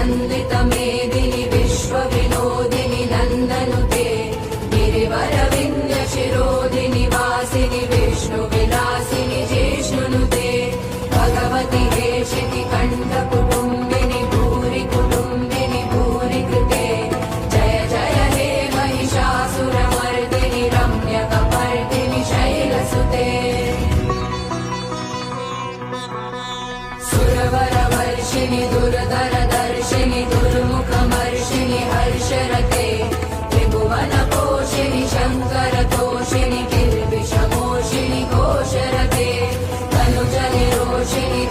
नन्दित मेदिनि विश्वविनोदिनि नन्दनुते गिरिवरविन्य शिरोदिनि वासिनि विष्णुविलासिनि जिष्णुनुते भगवति हेशिति कण्ठकुटुम्बिनि भूरि कुटुम्बिनि भूरि कृते जय जय हे महिषासुरमर्दिनि रम्यकपर्दिनि शैलसुते सुरवरवर्षिणि दुर्धरदर्शिनि दुर्मुखमर्षिणि हर्षरते त्रिभुवनपोषिणि शङ्करतोषिणि किल्बिषमोषिणि घोषरते तनुजनिरोषिणि